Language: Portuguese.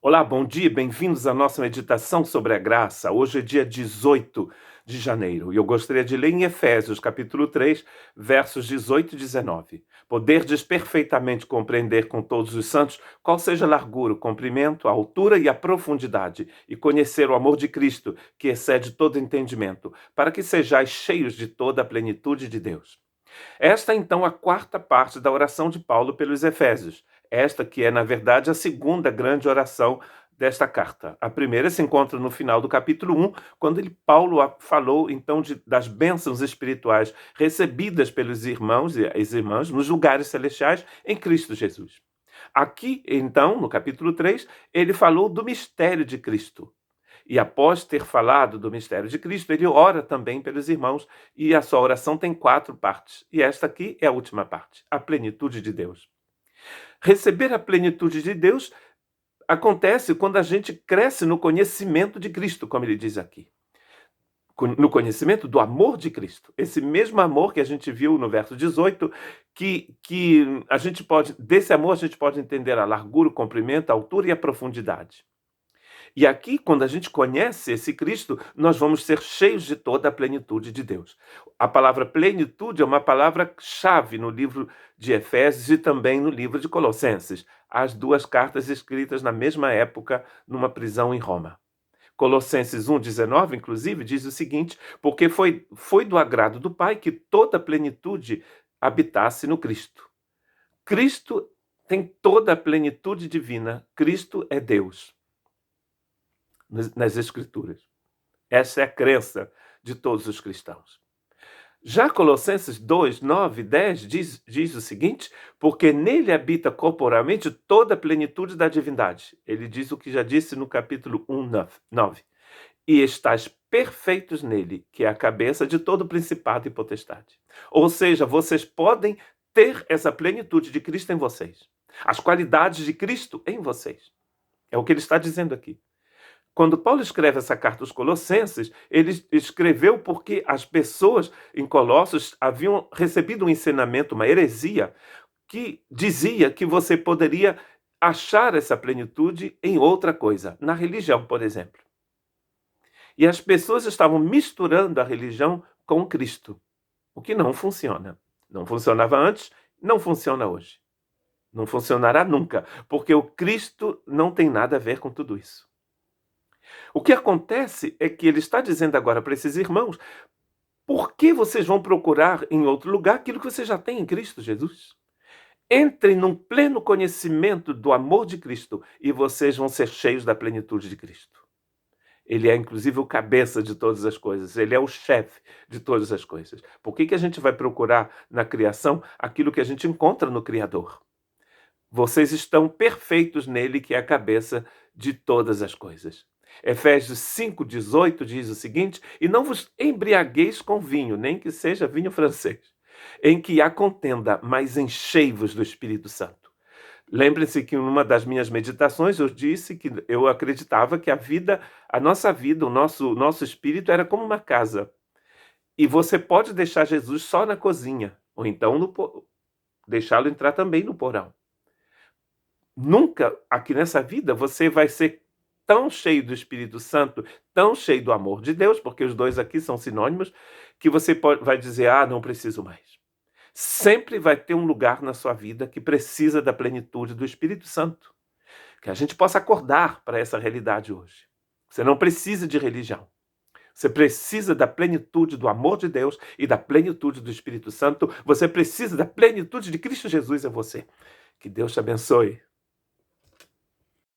Olá, bom dia, bem-vindos à nossa meditação sobre a graça. Hoje é dia 18 de janeiro e eu gostaria de ler em Efésios, capítulo 3, versos 18 e 19. Poderdes perfeitamente compreender com todos os santos qual seja a largura, o comprimento, a altura e a profundidade, e conhecer o amor de Cristo, que excede todo entendimento, para que sejais cheios de toda a plenitude de Deus. Esta é então a quarta parte da oração de Paulo pelos Efésios. Esta que é, na verdade, a segunda grande oração desta carta. A primeira se encontra no final do capítulo 1, quando Paulo falou então das bênçãos espirituais recebidas pelos irmãos e as irmãs nos lugares celestiais em Cristo Jesus. Aqui, então, no capítulo 3, ele falou do mistério de Cristo. E após ter falado do mistério de Cristo, ele ora também pelos irmãos, e a sua oração tem 4 partes. E esta aqui é a última parte, a plenitude de Deus. Receber a plenitude de Deus acontece quando a gente cresce no conhecimento de Cristo, como ele diz aqui. No conhecimento do amor de Cristo. Esse mesmo amor que a gente viu no verso 18, que a gente pode, desse amor a gente pode entender a largura, o comprimento, a altura e a profundidade. E aqui, quando a gente conhece esse Cristo, nós vamos ser cheios de toda a plenitude de Deus. A palavra plenitude é uma palavra-chave no livro de Efésios e também no livro de Colossenses, as duas cartas escritas na mesma época numa prisão em Roma. Colossenses 1,19, inclusive, diz o seguinte: porque foi do agrado do Pai que toda a plenitude habitasse no Cristo. Cristo tem toda a plenitude divina. Cristo é Deus nas Escrituras. Essa é a crença de todos os cristãos. Já Colossenses 2, 9 e 10 diz o seguinte: porque nele habita corporalmente toda a plenitude da divindade. Ele diz o que já disse no capítulo 1, 9. E estáis perfeitos nele, que é a cabeça de todo principado e potestade. Ou seja, vocês podem ter essa plenitude de Cristo em vocês. As qualidades de Cristo em vocês. É o que ele está dizendo aqui. Quando Paulo escreve essa carta aos Colossenses, ele escreveu porque as pessoas em Colossos haviam recebido um ensinamento, uma heresia, que dizia que você poderia achar essa plenitude em outra coisa, na religião, por exemplo. E as pessoas estavam misturando a religião com Cristo, o que não funciona. Não funcionava antes, não funciona hoje. Não funcionará nunca, porque o Cristo não tem nada a ver com tudo isso. O que acontece é que ele está dizendo agora para esses irmãos: por que vocês vão procurar em outro lugar aquilo que vocês já têm em Cristo Jesus? Entrem num pleno conhecimento do amor de Cristo e vocês vão ser cheios da plenitude de Cristo. Ele é, inclusive, o cabeça de todas as coisas. Ele é o chefe de todas as coisas. Por que a gente vai procurar na criação aquilo que a gente encontra no Criador? Vocês estão perfeitos nele, que é a cabeça de todas as coisas. Efésios 5,18 diz o seguinte: e não vos embriagueis com vinho, nem que seja vinho francês, em que há contenda, mas enchei-vos do Espírito Santo. Lembre-se que em uma das minhas meditações eu disse que eu acreditava que a nossa vida, o nosso espírito era como uma casa. E você pode deixar Jesus só na cozinha, ou então deixá-lo entrar também no porão. Nunca aqui nessa vida você vai ser tão cheio do Espírito Santo, tão cheio do amor de Deus, porque os dois aqui são sinônimos, que você vai dizer: não preciso mais. Sempre vai ter um lugar na sua vida que precisa da plenitude do Espírito Santo. Que a gente possa acordar para essa realidade hoje. Você não precisa de religião. Você precisa da plenitude do amor de Deus e da plenitude do Espírito Santo. Você precisa da plenitude de Cristo Jesus em você. Que Deus te abençoe.